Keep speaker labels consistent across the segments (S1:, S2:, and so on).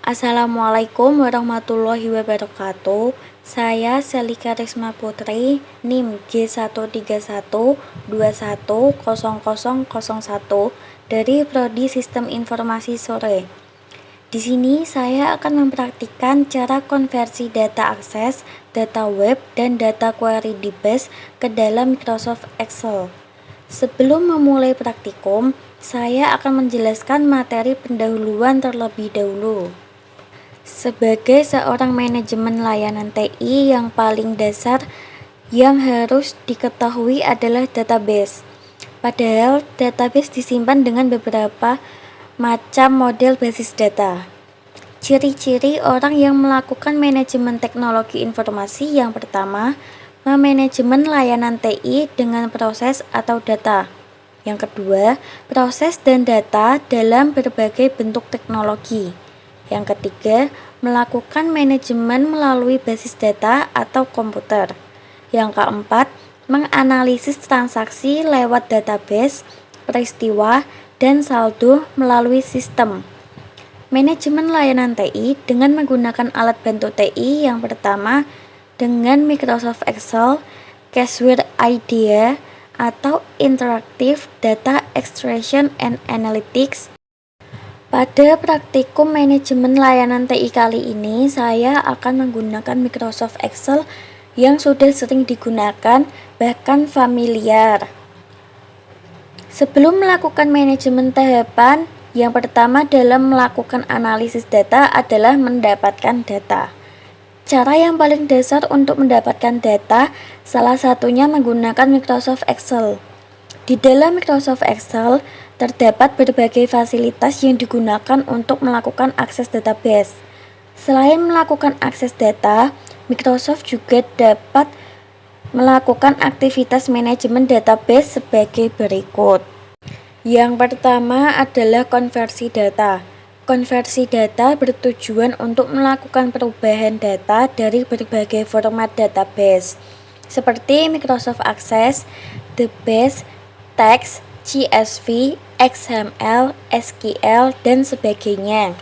S1: Assalamualaikum warahmatullahi wabarakatuh. Saya Selika Risma Putri, NIM G131210001 dari Prodi Sistem Informasi Sore. Di sini saya akan mempraktikkan cara konversi data akses, data web, dan data query di base ke dalam Microsoft Excel. Sebelum memulai praktikum, saya akan menjelaskan materi pendahuluan terlebih dahulu. Sebagai seorang manajemen layanan TI, yang paling dasar yang harus diketahui adalah database. Padahal database disimpan dengan beberapa macam model basis data. Ciri-ciri orang yang melakukan manajemen teknologi informasi: yang pertama, memanajemen layanan TI dengan proses atau data. Yang kedua, proses dan data dalam berbagai bentuk teknologi. Yang ketiga, melakukan manajemen melalui basis data atau komputer. Yang keempat, menganalisis transaksi lewat database, peristiwa, dan saldo melalui sistem. Manajemen layanan TI dengan menggunakan alat bantu TI: yang pertama, dengan Microsoft Excel, Caseware IDEA, atau Interactive Data Extraction and Analytics. Pada praktikum manajemen layanan TI kali ini, saya akan menggunakan Microsoft Excel yang sudah sering digunakan, bahkan familiar. Sebelum melakukan manajemen tahapan, yang pertama dalam melakukan analisis data adalah mendapatkan data. Cara yang paling dasar untuk mendapatkan data, salah satunya menggunakan Microsoft Excel. Di dalam Microsoft Excel, terdapat berbagai fasilitas yang digunakan untuk melakukan akses database. Selain melakukan akses data, Microsoft juga dapat melakukan aktivitas manajemen database sebagai berikut. Yang pertama adalah konversi data. Konversi data bertujuan untuk melakukan perubahan data dari berbagai format database, seperti Microsoft Access, The Base, Text, CSV, XML, SQL, dan sebagainya.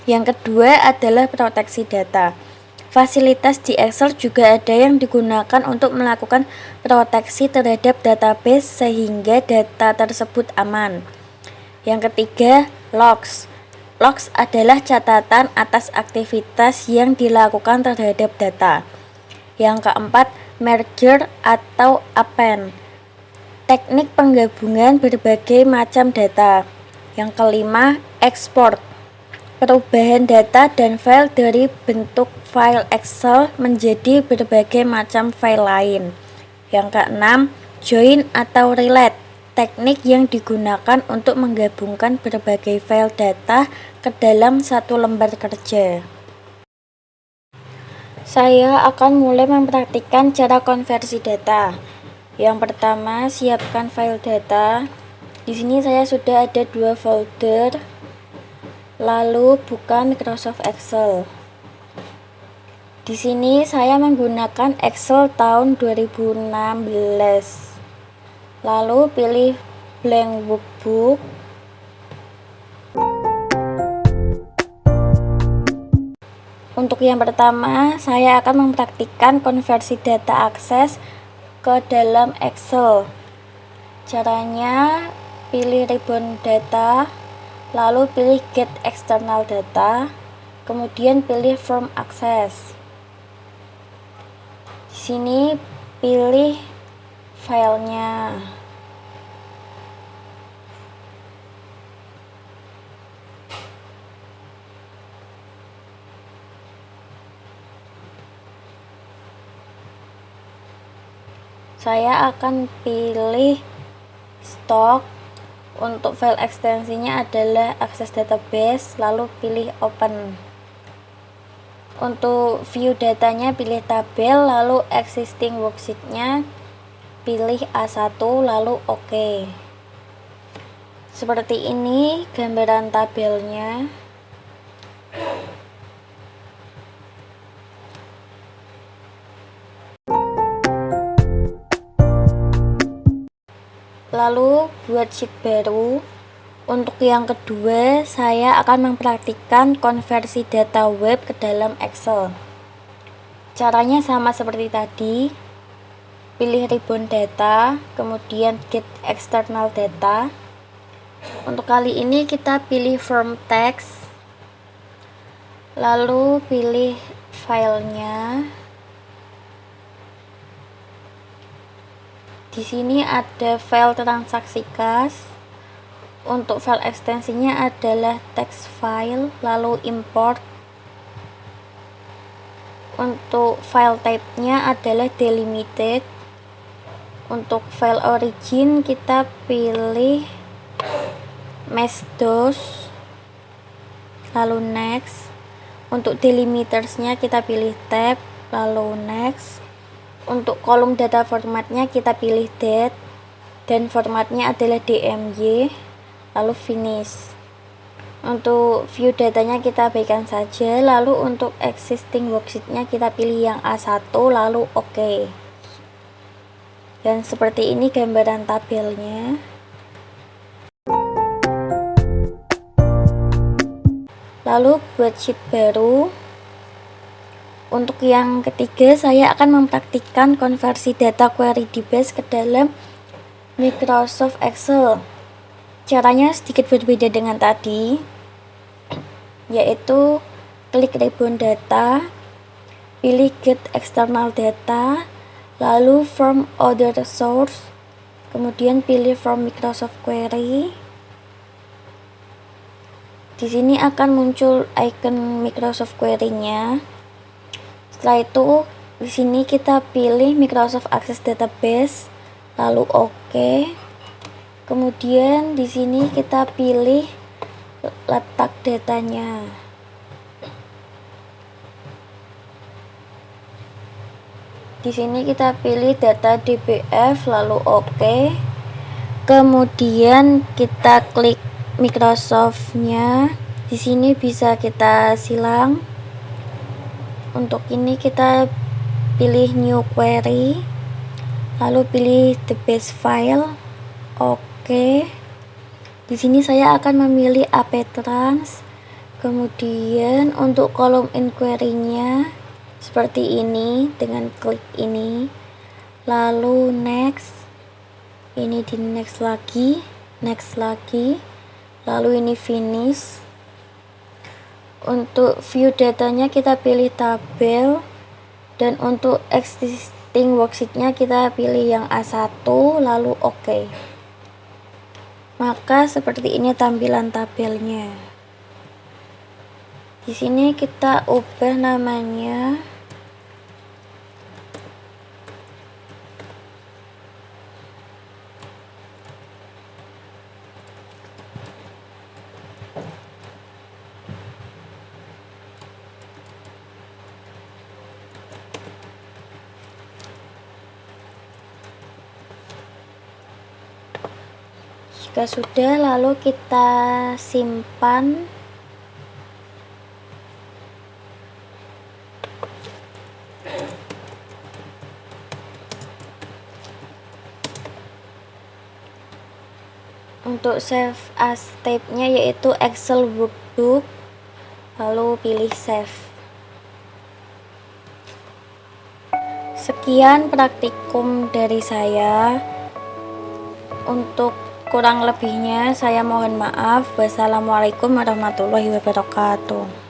S1: Yang kedua adalah proteksi data. Fasilitas di Excel juga ada yang digunakan untuk melakukan proteksi terhadap database sehingga data tersebut aman. Yang ketiga, logs. Logs adalah catatan atas aktivitas yang dilakukan terhadap data. Yang keempat, merger atau append. Teknik penggabungan berbagai macam data. Yang kelima, export. Perubahan data dan file dari bentuk file Excel menjadi berbagai macam file lain. Yang keenam, join atau relate. Teknik yang digunakan untuk menggabungkan berbagai file data ke dalam satu lembar kerja. Saya akan mulai mempraktikkan cara konversi data. Yang pertama, siapkan file data. Di sini saya sudah ada 2 folder. Lalu buka Microsoft Excel. Di sini saya menggunakan Excel tahun 2016. Lalu pilih blank workbook. Untuk yang pertama, saya akan mempraktikkan konversi data akses ke dalam Excel. Caranya, pilih ribbon data, lalu pilih get external data, kemudian pilih from access. Di sini pilih filenya. Saya akan pilih stok. Untuk file ekstensinya adalah akses database, lalu pilih open. Untuk view datanya pilih tabel, lalu existing worksheet-nya pilih A1, lalu OK. Seperti ini gambaran tabelnya. Lalu buat sheet baru. Untuk yang kedua, saya akan mempraktikkan konversi data web ke dalam Excel. Caranya sama seperti tadi. Pilih ribbon data, kemudian get external data. Untuk kali ini kita pilih from text, lalu pilih filenya. Di sini ada file transaksi kas. Untuk file ekstensinya adalah text file, lalu import. Untuk file type-nya adalah delimited. Untuk file origin kita pilih MS-DOS, lalu next. Untuk delimitersnya kita pilih tab, lalu next. Untuk kolom data formatnya kita pilih date, dan formatnya adalah DMY, lalu finish. Untuk view datanya kita abaikan saja, lalu untuk existing worksheetnya kita pilih yang A1, lalu OK. Dan seperti ini gambaran tabelnya. Lalu buat sheet baru. Untuk yang ketiga, saya akan mempraktikkan konversi data query DBase ke dalam Microsoft Excel. Caranya sedikit berbeda dengan tadi, yaitu klik ribbon data, pilih get external data, lalu from other source, kemudian pilih from Microsoft Query. Di sini akan muncul icon Microsoft Query-nya. Setelah itu, di sini kita pilih Microsoft Access Database, lalu OK. Kemudian di sini kita pilih letak datanya. Di sini kita pilih data DBF, lalu OK. Kemudian kita klik Microsoft-nya. Di sini bisa kita silang. Untuk ini kita pilih new query, lalu pilih the base file, OK. Di sini saya akan memilih AP-Trans. Kemudian untuk kolom inquiry-nya seperti ini dengan klik ini, lalu next. Ini di next lagi, lalu ini finish. Untuk view datanya kita pilih tabel, dan untuk existing worksheetnya kita pilih yang A1, lalu OK. Maka seperti ini tampilan tabelnya. Di sini kita ubah namanya. Jika sudah, lalu kita simpan. Untuk save as type-nya yaitu Excel workbook, lalu pilih save. Sekian praktikum dari saya. Untuk kurang lebihnya saya mohon maaf. Wassalamualaikum warahmatullahi wabarakatuh.